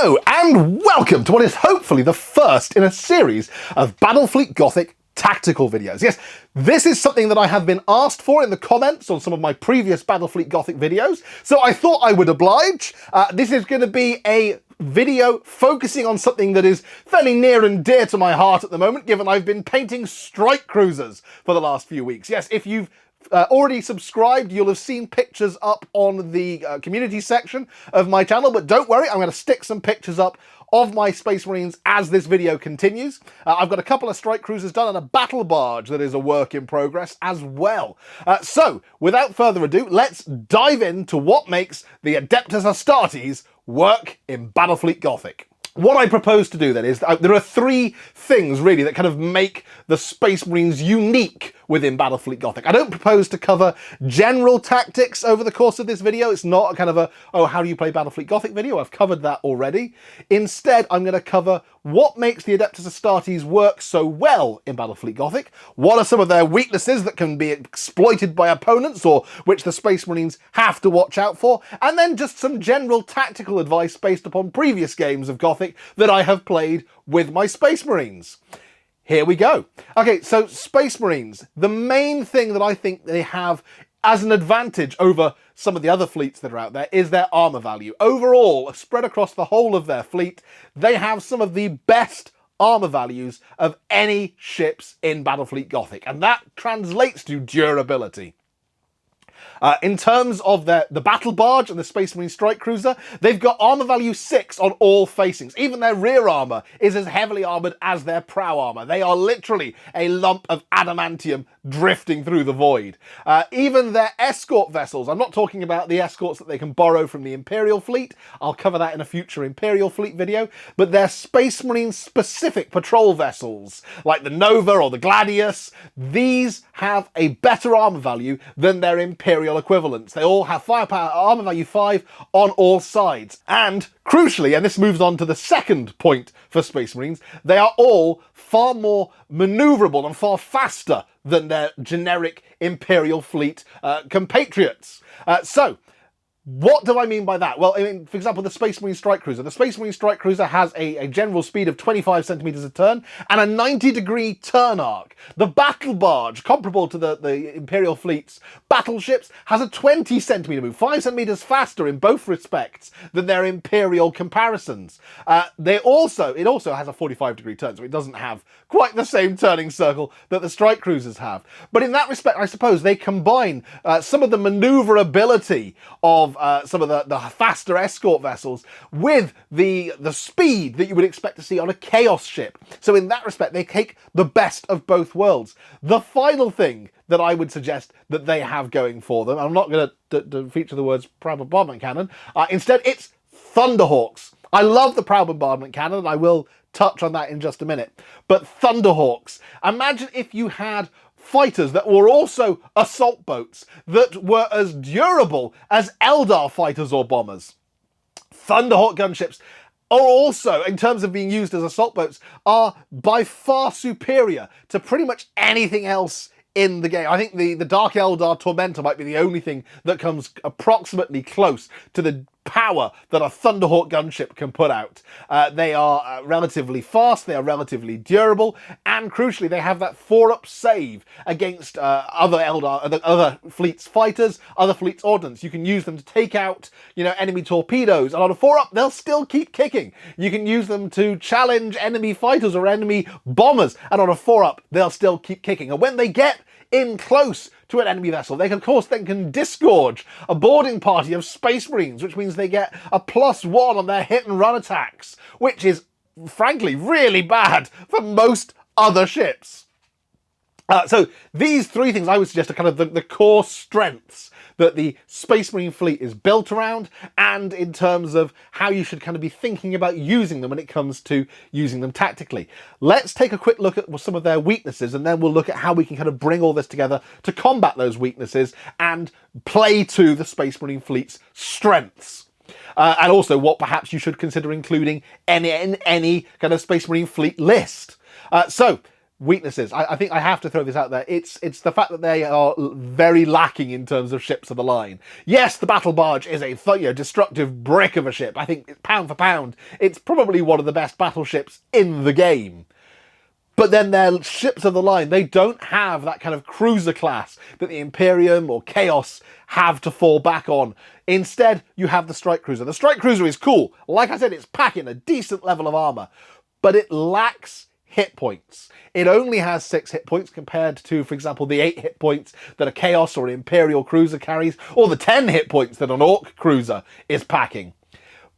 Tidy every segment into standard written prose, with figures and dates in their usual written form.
Hello and welcome to what is hopefully the first in a series of Battlefleet Gothic tactical videos. Yes, this is something that I have been asked for in the comments on some of my previous Battlefleet Gothic videos, so I thought I would oblige. This is going to be a video focusing on something that is fairly near and dear to my heart at the moment, given I've been painting strike cruisers for the last few weeks. Yes, if you've already subscribed, you'll have seen pictures up on the community section of my channel, but don't worry, I'm going to stick some pictures up of my Space Marines as this video continues. I've got a couple of strike cruisers done and a battle barge that is a work in progress as well. So, without further ado, let's dive into what makes the Adeptus Astartes work in Battlefleet Gothic. What I propose to do then is, there are three things really that kind of make the Space Marines unique within Battlefleet Gothic. I don't propose to cover general tactics over the course of this video. It's not a kind of a, oh, how do you play Battlefleet Gothic video? I've covered that already. Instead, I'm going to cover what makes the Adeptus Astartes work so well in Battlefleet Gothic, what are some of their weaknesses that can be exploited by opponents or which the Space Marines have to watch out for, and then just some general tactical advice based upon previous games of Gothic that I have played with my Space Marines. Here we go. Okay, so Space Marines, the main thing that I think they have as an advantage over some of the other fleets that are out there is their armor value. Overall, spread across the whole of their fleet, they have some of the best armor values of any ships in Battlefleet Gothic, and that translates to durability. In terms of the battle barge and the Space Marine strike cruiser, they've got armor value 6 on all facings. Even their rear armor is as heavily armored as their prow armor. They are literally a lump of adamantium drifting through the void. Even their escort vessels, I'm not talking about the escorts that they can borrow from the Imperial fleet, I'll cover that in a future Imperial fleet video, but their Space Marine specific patrol vessels, like the Nova or the Gladius, these have a better armor value than their Imperial equivalents. They all have firepower armor value 5 on all sides. And crucially, and this moves on to the second point for Space Marines, they are all far more maneuverable and far faster than their generic Imperial fleet compatriots. So, what do I mean by that? Well, I mean, for example, the Space Marine Strike Cruiser. The Space Marine Strike Cruiser has a general speed of 25 centimeters a turn and a 90-degree turn arc. The Battle Barge, comparable to the Imperial fleet's battleships, has a 20 centimeter move, 5 centimeters faster in both respects than their Imperial comparisons. It also has a 45-degree turn, so it doesn't have quite the same turning circle that the Strike Cruisers have. But in that respect, I suppose they combine some of the maneuverability of some of the faster escort vessels with the speed that you would expect to see on a Chaos ship. So in that respect, they take the best of both worlds. The final thing that I would suggest that they have going for them, I'm not going to feature the words prow bombardment cannon, instead it's Thunderhawks. I love the prow bombardment cannon, and I will touch on that in just a minute. But Thunderhawks, imagine if you had fighters that were also assault boats that were as durable as Eldar fighters or bombers. Thunderhawk gunships are also, in terms of being used as assault boats, are by far superior to pretty much anything else in the game. I think the Dark Eldar Tormentor might be the only thing that comes approximately close to the power that a Thunderhawk gunship can put out. They are relatively fast, they are relatively durable, and crucially they have that 4-up save against other fleets' fighters, other fleets' ordnance. You can use them to take out, enemy torpedoes, and on a 4-up they'll still keep kicking. You can use them to challenge enemy fighters or enemy bombers, and on a 4-up they'll still keep kicking. And when they get in close to an enemy vessel, they can, of course, can disgorge a boarding party of Space Marines, which means they get a +1 on their hit and run attacks, which is, frankly, really bad for most other ships. So these three things I would suggest are kind of the core strengths that the Space Marine fleet is built around, and in terms of how you should kind of be thinking about using them when it comes to using them tactically. Let's take a quick look at some of their weaknesses, and then we'll look at how we can kind of bring all this together to combat those weaknesses and play to the Space Marine fleet's strengths. And also what perhaps you should consider including in any kind of Space Marine fleet list. So weaknesses. I think I have to throw this out there. It's the fact that they are very lacking in terms of ships of the line. Yes, the battle barge is a destructive brick of a ship. I think pound for pound, it's probably one of the best battleships in the game. But then their ships of the line, they don't have that kind of cruiser class that the Imperium or Chaos have to fall back on. Instead, you have the strike cruiser. The strike cruiser is cool. Like I said, it's packing a decent level of armor, but it lacks hit points. It only has 6 hit points compared to, for example, the 8 hit points that a Chaos or an Imperial cruiser carries, or the 10 hit points that an Orc cruiser is packing.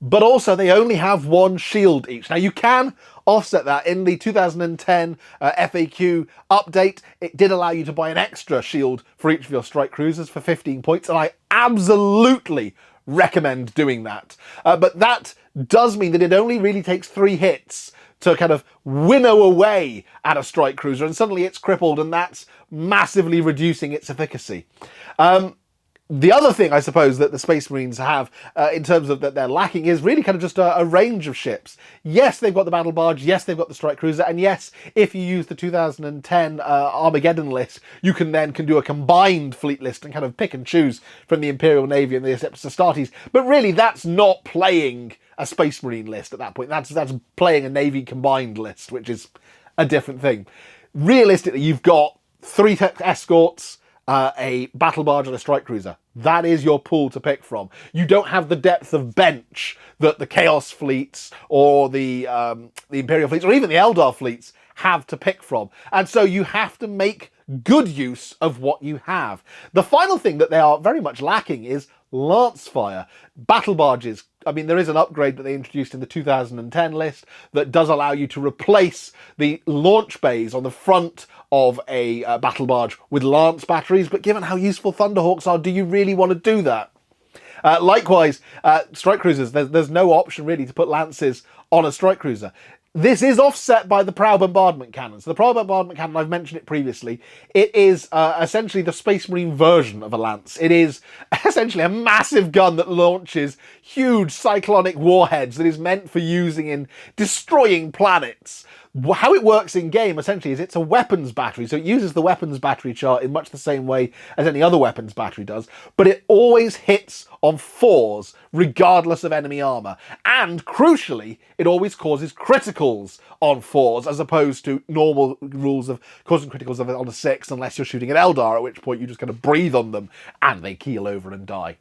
But also, they only have 1 shield each. Now, you can offset that. In the 2010 FAQ update, it did allow you to buy an extra shield for each of your strike cruisers for 15 points, and I absolutely recommend doing that. But that does mean that it only really takes 3 hits to kind of winnow away at a strike cruiser, and suddenly it's crippled, and that's massively reducing its efficacy. The other thing, I suppose, that the Space Marines have in terms of that they're lacking is really kind of just a range of ships. Yes, they've got the battle barge. Yes, they've got the strike cruiser. And yes, if you use the 2010 Armageddon list, you can do a combined fleet list and kind of pick and choose from the Imperial Navy and the Adeptus Astartes. But really, that's not playing a Space Marine list at that point. That's playing a Navy combined list, which is a different thing. Realistically, you've got 3 escorts, a battle barge and a strike cruiser. That is your pool to pick from. You don't have the depth of bench that the Chaos fleets or the Imperial fleets or even the Eldar fleets have to pick from. And so you have to make good use of what you have. The final thing that they are very much lacking is lance fire. Battle barges. I mean, there is an upgrade that they introduced in the 2010 list that does allow you to replace the launch bays on the front of a battle barge with lance batteries, but given how useful Thunderhawks are, do you really want to do that? Likewise, strike cruisers, there's no option really to put lances on a strike cruiser. This is offset by the Prow Bombardment Cannon. So the Prow Bombardment Cannon, I've mentioned it previously, it is essentially the Space Marine version of a lance. It is essentially a massive gun that launches huge cyclonic warheads that is meant for using in destroying planets. How it works in game, essentially, is it's a weapons battery. So it uses the weapons battery chart in much the same way as any other weapons battery does, but it always hits on 4s, regardless of enemy armor. And, crucially, it always causes criticals on 4s, as opposed to normal rules of causing criticals on a 6, unless you're shooting an Eldar, at which point you just kind of breathe on them, and they keel over and die.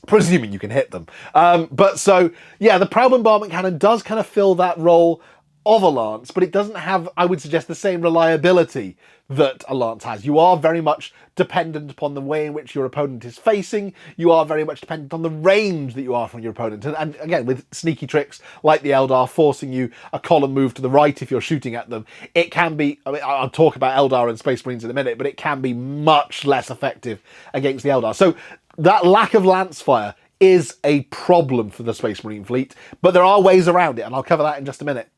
Presuming you can hit them. But so, yeah, the Prow Bombardment Cannon does kind of fill that role of a lance, but it doesn't have, I would suggest, the same reliability that a lance has. You are very much dependent upon the way in which your opponent is facing. You are very much dependent on the range that you are from your opponent. And again, with sneaky tricks like the Eldar forcing you a column move to the right if you're shooting at them, it can be, I mean, I'll talk about Eldar and Space Marines in a minute, but it can be much less effective against the Eldar. So that lack of lance fire is a problem for the Space Marine fleet, but there are ways around it, and I'll cover that in just a minute.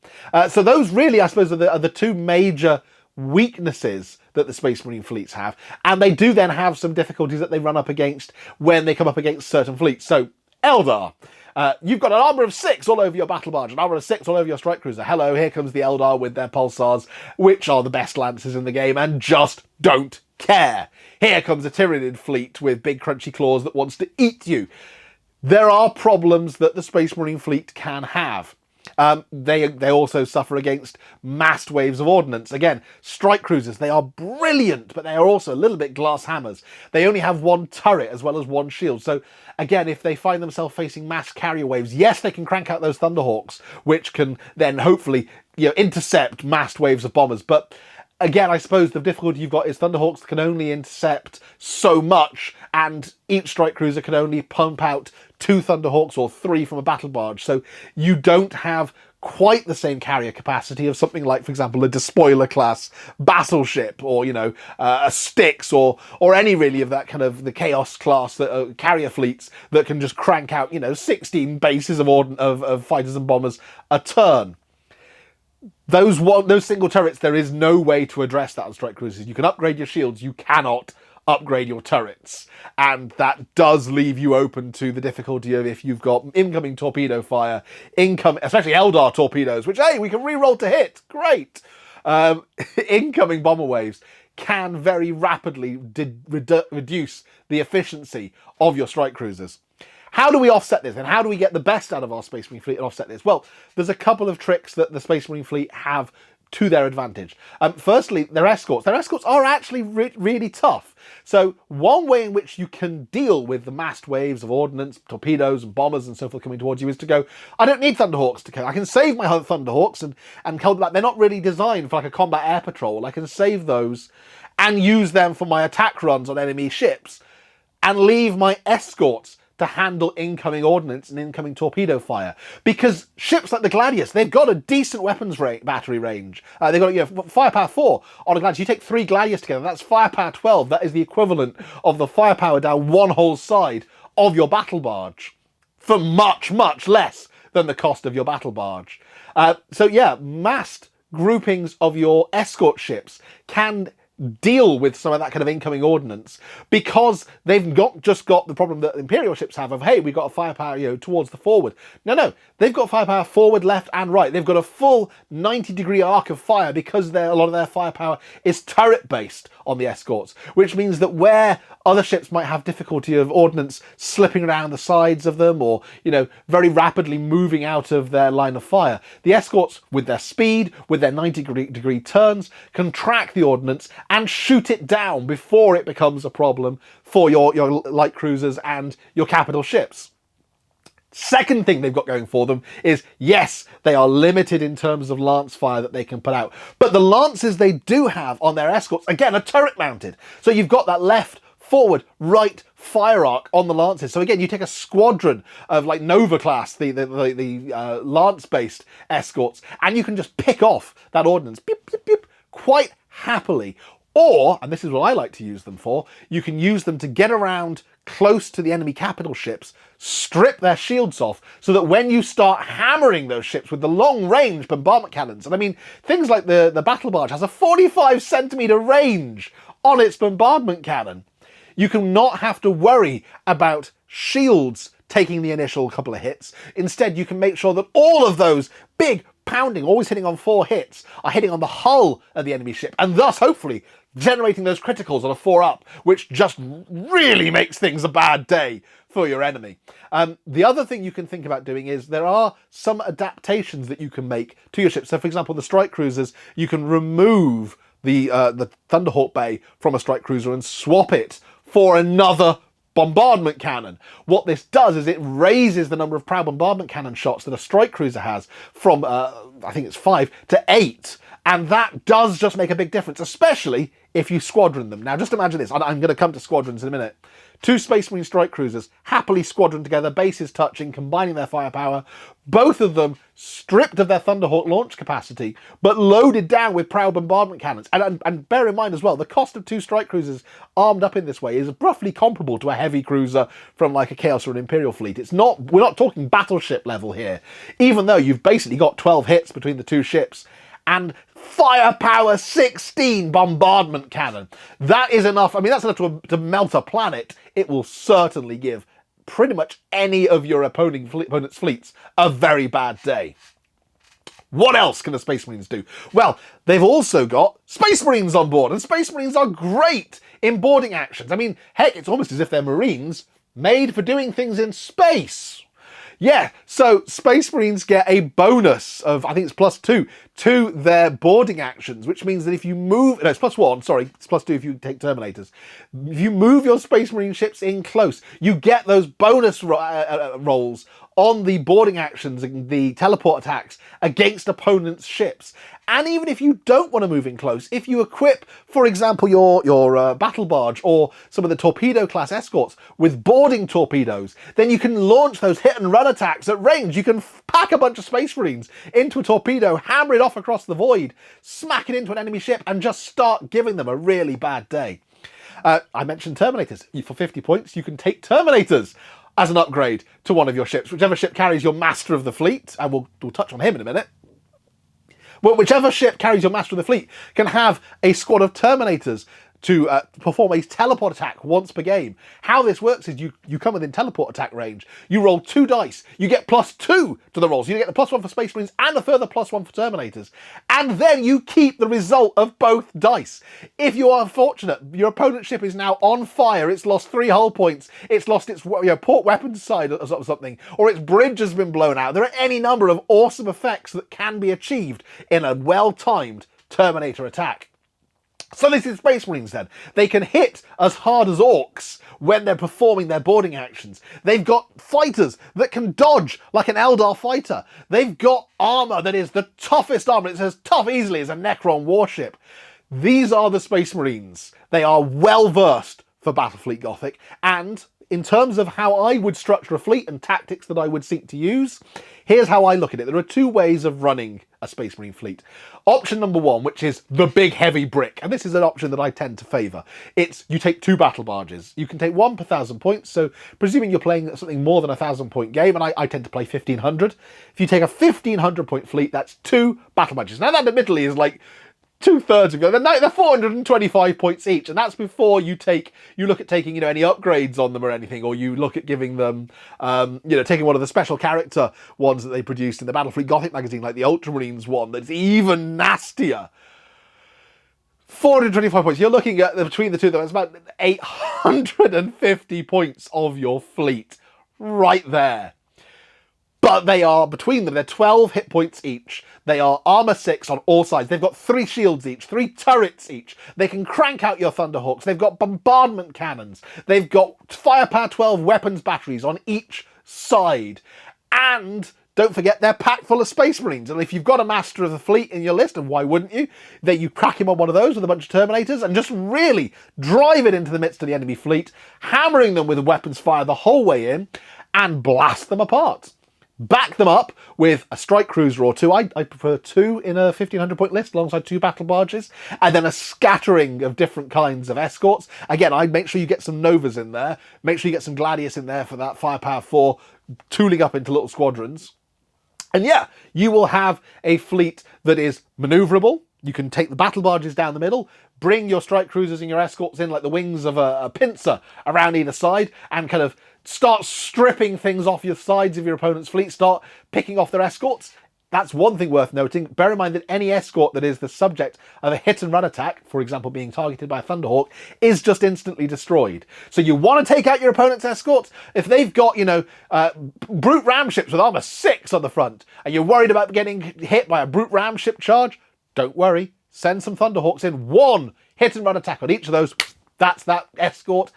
So those really, I suppose, are the 2 major weaknesses that the Space Marine fleets have, and they do then have some difficulties that they run up against when they come up against certain fleets. So, Eldar. You've got an armour of 6 all over your battle barge, an armour of 6 all over your strike cruiser. Hello, here comes the Eldar with their pulsars, which are the best lances in the game, and just don't care. Here comes a Tyranid fleet with big crunchy claws that wants to eat you. There are problems that the Space Marine fleet can have. They also suffer against massed waves of ordnance. Again, strike cruisers, they are brilliant, but they are also a little bit glass hammers. They only have 1 turret as well as 1 shield. So again, if they find themselves facing mass carrier waves, yes, they can crank out those Thunderhawks, which can then hopefully, intercept massed waves of bombers. But again, I suppose the difficulty you've got is Thunderhawks can only intercept so much, and each strike cruiser can only pump out 2 Thunderhawks or 3 from a battle barge. So you don't have quite the same carrier capacity of something like, for example, a Despoiler class battleship, or a Styx, or any really of that kind of the Chaos class that carrier fleets that can just crank out 16 bases of fighters and bombers a turn. Those single turrets, there is no way to address that on strike cruisers. You can upgrade your shields, you cannot upgrade your turrets. And that does leave you open to the difficulty of if you've got incoming torpedo fire, especially Eldar torpedoes, which, hey, we can reroll to hit. Great. incoming bomber waves can very rapidly reduce the efficiency of your strike cruisers. How do we offset this, and how do we get the best out of our Space Marine fleet and offset this? Well, there's a couple of tricks that the Space Marine fleet have to their advantage. Firstly, their escorts. Their escorts are actually really tough. So one way in which you can deal with the massed waves of ordnance, torpedoes and bombers and so forth coming towards you is to go, I don't need Thunderhawks to kill. I can save my Thunderhawks and hold back. They're not really designed for like a combat air patrol. I can save those and use them for my attack runs on enemy ships and leave my escorts to handle incoming ordnance and incoming torpedo fire. Because ships like the Gladius, they've got a decent weapons battery range. They've got firepower 4 on a Gladius. You take 3 Gladius together, that's firepower 12. That is the equivalent of the firepower down one whole side of your battle barge for much, much less than the cost of your battle barge. So yeah, massed groupings of your escort ships can deal with some of that kind of incoming ordnance, because they've just got the problem that Imperial ships have of, hey, we've got a firepower, towards the forward. No, they've got firepower forward, left and right. They've got a full 90-degree arc of fire because a lot of their firepower is turret based on the escorts, which means that where other ships might have difficulty of ordnance slipping around the sides of them or, very rapidly moving out of their line of fire, the escorts, with their speed, with their 90-degree turns, can track the ordnance and shoot it down before it becomes a problem for your light cruisers and your capital ships. Second thing they've got going for them is, yes, they are limited in terms of lance fire that they can put out, but the lances they do have on their escorts, again, are turret mounted. So you've got that left, forward, right fire arc on the lances. So again, you take a squadron of like Nova class, the lance-based escorts, and you can just pick off that ordnance beep, beep, beep, quite happily. Or, and this is what I like to use them for, you can use them to get around close to the enemy capital ships, strip their shields off, so that when you start hammering those ships with the long-range bombardment cannons, and I mean, things like the battle barge has a 45-centimetre range on its bombardment cannon, you can not have to worry about shields taking the initial couple of hits. Instead, you can make sure that all of those big, pounding, always hitting on 4 hits, are hitting on the hull of the enemy ship, and thus, hopefully, generating those criticals on a 4-up, which just really makes things a bad day for your enemy. The other thing you can think about doing is there are some adaptations that you can make to your ship. So, for example, the strike cruisers, you can remove the Thunderhawk bay from a strike cruiser and swap it for another bombardment cannon. What this does is it raises the number of proud bombardment cannon shots that a strike cruiser has from, I think it's 5 to 8. And that does just make a big difference, especially if you squadron them. Now, just imagine this. I'm going to come to squadrons in a minute. 2 Space Marine strike cruisers happily squadron together, bases touching, combining their firepower. Both of them stripped of their Thunderhawk launch capacity, but loaded down with proud bombardment cannons. And bear in mind as well, the cost of 2 strike cruisers armed up in this way is roughly comparable to a heavy cruiser from like a Chaos or an Imperial fleet. We're not talking battleship level here, even though you've basically got 12 hits between the 2 ships and firepower 16 bombardment cannon. That is enough. I mean, that's enough to melt a planet. It will certainly give pretty much any of your opponent's fleets a very bad day. What else can the Space Marines do? Well, they've also got Space Marines on board, and Space Marines are great in boarding actions. I mean, heck, it's almost as if they're Marines made for doing things in space. Yeah, so Space Marines get a bonus of, I think it's +2 to their boarding actions, which means that if you move, no, it's +1, sorry, it's +2 if you take Terminators. If you move your Space Marine ships in close, you get those bonus rolls on the boarding actions and the teleport attacks against opponents' ships. And even if you don't want to move in close, if you equip, for example, your battle barge or some of the torpedo class escorts with boarding torpedoes, then you can launch those hit and run attacks at range. You can pack a bunch of Space Marines into a torpedo, hammer it off across the void, smack it into an enemy ship, and just start giving them a really bad day. I mentioned Terminators. For 50 points, you can take Terminators as an upgrade to one of your ships. Whichever ship carries your Master of the Fleet, and we'll touch on him in a minute. Well, whichever ship carries your Master of the Fleet can have a squad of Terminators to perform a teleport attack once per game. How this works is you come within teleport attack range, you roll 2 dice, you get +2 to the rolls, you get the +1 for Space Marines and a further +1 for Terminators, and then you keep the result of both dice. If you are fortunate, your opponent's ship is now on fire, it's lost 3 hull points, it's lost its port weapons side or something, or its bridge has been blown out. There are any number of awesome effects that can be achieved in a well-timed Terminator attack. So this is Space Marines then. They can hit as hard as orcs when they're performing their boarding actions. They've got fighters that can dodge like an Eldar fighter. They've got armour that is the toughest armour. It's as tough easily as a Necron warship. These are the Space Marines. They are well versed for Battlefleet Gothic, and in terms of how I would structure a fleet and tactics that I would seek to use, here's how I look at it. There are 2 ways of running a Space Marine fleet. Option number 1, which is the big heavy brick, and this is an option that I tend to favour. It's you take 2 battle barges. You can take 1 per 1,000 points, so presuming you're playing something more than a 1,000 point game, and I tend to play 1,500. If you take a 1,500 point fleet, that's 2 battle barges. Now that admittedly is like 2/3 of them. They're 425 points each, and that's before you look at taking, any upgrades on them or anything, or you look at giving them, taking one of the special character ones that they produced in the Battlefleet Gothic magazine, like the Ultramarines one, that's even nastier. 425 points. You're looking at, between the two of them, it's about 850 points of your fleet right there. But they are, between them, they're 12 hit points each. They are armor 6 on all sides. They've got 3 shields each, 3 turrets each. They can crank out your Thunderhawks. They've got bombardment cannons. They've got firepower 12 weapons batteries on each side. And don't forget, they're packed full of Space Marines. And if you've got a Master of the Fleet in your list, and why wouldn't you, then you crack him on one of those with a bunch of Terminators and just really drive it into the midst of the enemy fleet, hammering them with weapons fire the whole way in, and blast them apart. Back them up with a strike cruiser or 2. I prefer 2 in a 1,500 point list alongside 2 battle barges, and then a scattering of different kinds of escorts. Again, I'd make sure you get some Novas in there, make sure you get some Gladius in there for that firepower 4, tooling up into little squadrons. And yeah, you will have a fleet that is manoeuvrable. You can take the battle barges down the middle, bring your strike cruisers and your escorts in like the wings of a pincer around either side, and kind of start stripping things off your sides of your opponent's fleet, start picking off their escorts. That's one thing worth noting. Bear in mind that any escort that is the subject of a hit and run attack, for example being targeted by a Thunderhawk, is just instantly destroyed. So you want to take out your opponent's escorts. If they've got, brute ram ships with armor 6 on the front, and you're worried about getting hit by a brute ram ship charge, don't worry. Send some Thunderhawks in. 1 hit and run attack on each of those. That's that escort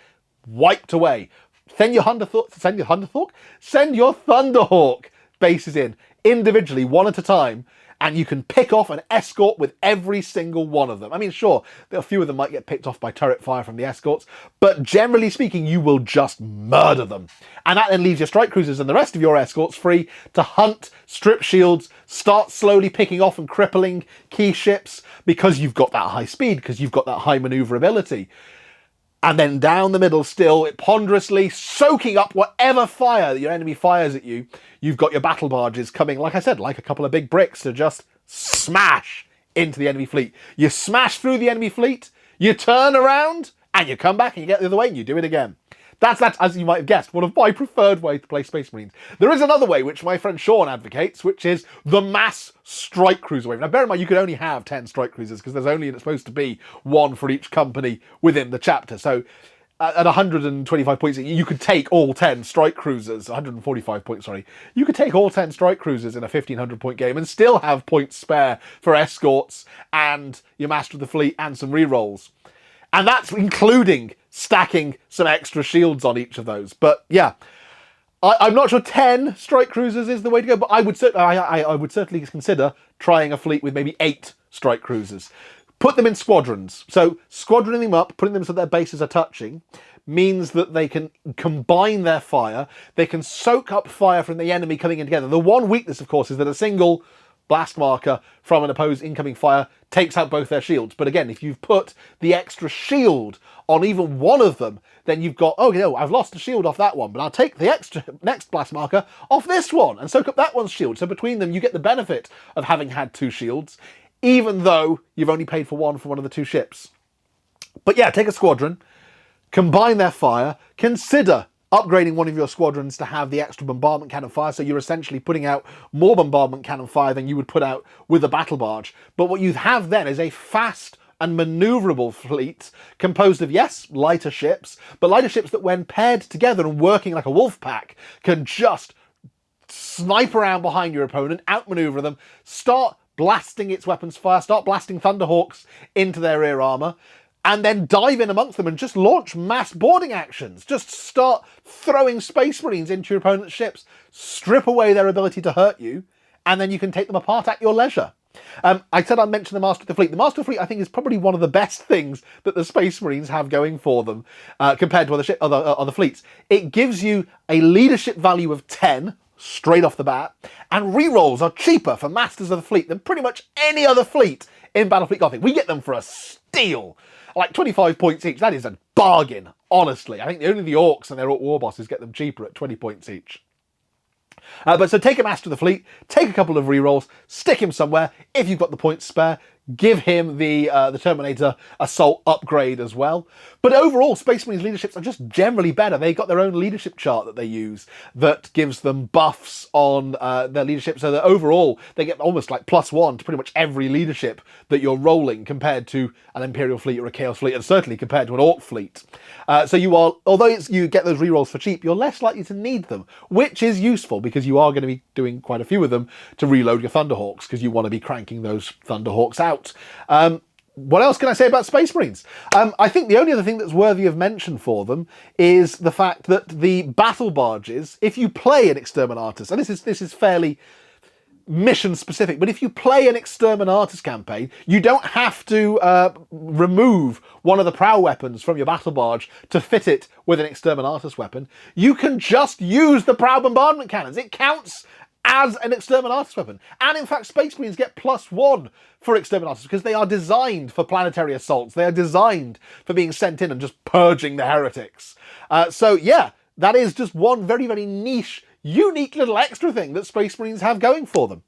wiped away. Send your Thunderhawk bases in individually, 1 at a time, and you can pick off an escort with every single one of them. I mean, sure, a few of them might get picked off by turret fire from the escorts, but generally speaking, you will just murder them. And that then leaves your strike cruisers and the rest of your escorts free to hunt, strip shields, start slowly picking off and crippling key ships, because you've got that high speed, because you've got that high maneuverability. And then down the middle still, ponderously soaking up whatever fire that your enemy fires at you, you've got your battle barges coming, like I said, like a couple of big bricks to just smash into the enemy fleet. You smash through the enemy fleet, you turn around, and you come back and you get the other way and you do it again. That's, as you might have guessed, one of my preferred ways to play Space Marines. There is another way, which my friend Sean advocates, which is the mass strike cruiser wave. Now, bear in mind, you can only have 10 strike cruisers because there's only supposed to be 1 for each company within the chapter. So at 125 points, you could take all 10 strike cruisers, 145 points, sorry. You could take all 10 strike cruisers in a 1,500 point game and still have points spare for escorts and your Master of the Fleet and some rerolls. And that's including stacking some extra shields on each of those. But yeah, I'm not sure 10 strike cruisers is the way to go, but I would certainly consider trying a fleet with maybe 8 strike cruisers. Put them in squadrons. So squadroning them up, putting them so their bases are touching, means that they can combine their fire. They can soak up fire from the enemy coming in together. The one weakness, of course, is that a single blast marker from an opposed incoming fire takes out both their shields. But again, if you've put the extra shield on even one of them, then you've got, oh, I've lost a shield off that one, but I'll take the next blast marker off this one and soak up that one's shield. So between them, you get the benefit of having had 2 shields, even though you've only paid for 1 for one of the 2 ships. But yeah, take a squadron, combine their fire, consider upgrading one of your squadrons to have the extra bombardment cannon fire, so you're essentially putting out more bombardment cannon fire than you would put out with a battle barge. But what you have then is a fast and manoeuvrable fleet composed of, yes, lighter ships, but lighter ships that when paired together and working like a wolf pack can just snipe around behind your opponent, outmaneuver them, start blasting its weapons fire, start blasting Thunderhawks into their rear armour, and then dive in amongst them and just launch mass boarding actions. Just start throwing Space Marines into your opponent's ships, strip away their ability to hurt you, and then you can take them apart at your leisure. I said I'd mention the Master of the Fleet. The Master of the Fleet, I think, is probably one of the best things that the Space Marines have going for them compared to other fleets. It gives you a leadership value of 10 straight off the bat, and rerolls are cheaper for Masters of the Fleet than pretty much any other fleet in Battlefleet Gothic. We get them for a steal. Like 25 points each. That is a bargain, honestly. I think only the Orcs and their Orc War Bosses get them cheaper at 20 points each. But so take a Master of the Fleet, take a couple of rerolls, stick him somewhere. If you've got the points spare, give him the Terminator Assault upgrade as well. But overall, Space Marines leaderships are just generally better. They've got their own leadership chart that they use that gives them buffs on their leadership, so that overall they get almost like +1 to pretty much every leadership that you're rolling compared to an Imperial fleet or a Chaos fleet, and certainly compared to an Orc fleet. So you are, although you get those rerolls for cheap, you're less likely to need them, which is useful because you are going to be doing quite a few of them to reload your Thunderhawks, because you want to be cranking those Thunderhawks out. What else can I say about Space Marines? I think the only other thing that's worthy of mention for them is the fact that the battle barges, if you play an Exterminatus, and this is fairly mission specific, but if you play an Exterminatus campaign, you don't have to remove one of the prow weapons from your battle barge to fit it with an Exterminatus weapon. You can just use the prow bombardment cannons. It counts as an Exterminatus weapon. And in fact, Space Marines get +1 for Exterminatus because they are designed for planetary assaults. They are designed for being sent in and just purging the heretics. So yeah, that is just one very, very niche, unique little extra thing that Space Marines have going for them.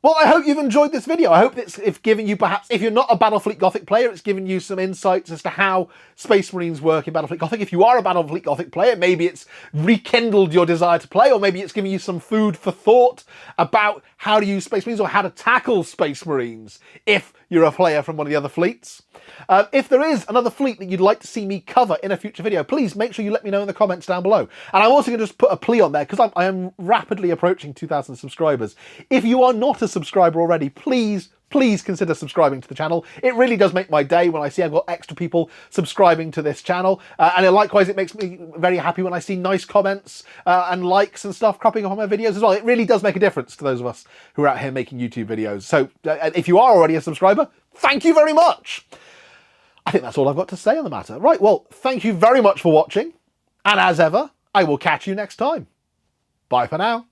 Well, I hope you've enjoyed this video. I hope it's given you, perhaps, if you're not a Battlefleet Gothic player, it's given you some insights as to how Space Marines work in Battlefleet Gothic. If you are a Battlefleet Gothic player, maybe it's rekindled your desire to play, or maybe it's given you some food for thought about how to use Space Marines or how to tackle Space Marines if you're a player from one of the other fleets. If there is another fleet that you'd like to see me cover in a future video, please make sure you let me know in the comments down below. And I'm also going to just put a plea on there, because I am rapidly approaching 2,000 subscribers. If you are not a subscriber already, please consider subscribing to the channel. It really does make my day when I see I've got extra people subscribing to this channel. And likewise, it makes me very happy when I see nice comments and likes and stuff cropping up on my videos as well. It really does make a difference to those of us who are out here making YouTube videos. So if you are already a subscriber, thank you very much. I think that's all I've got to say on the matter. Right, well, thank you very much for watching. And as ever, I will catch you next time. Bye for now.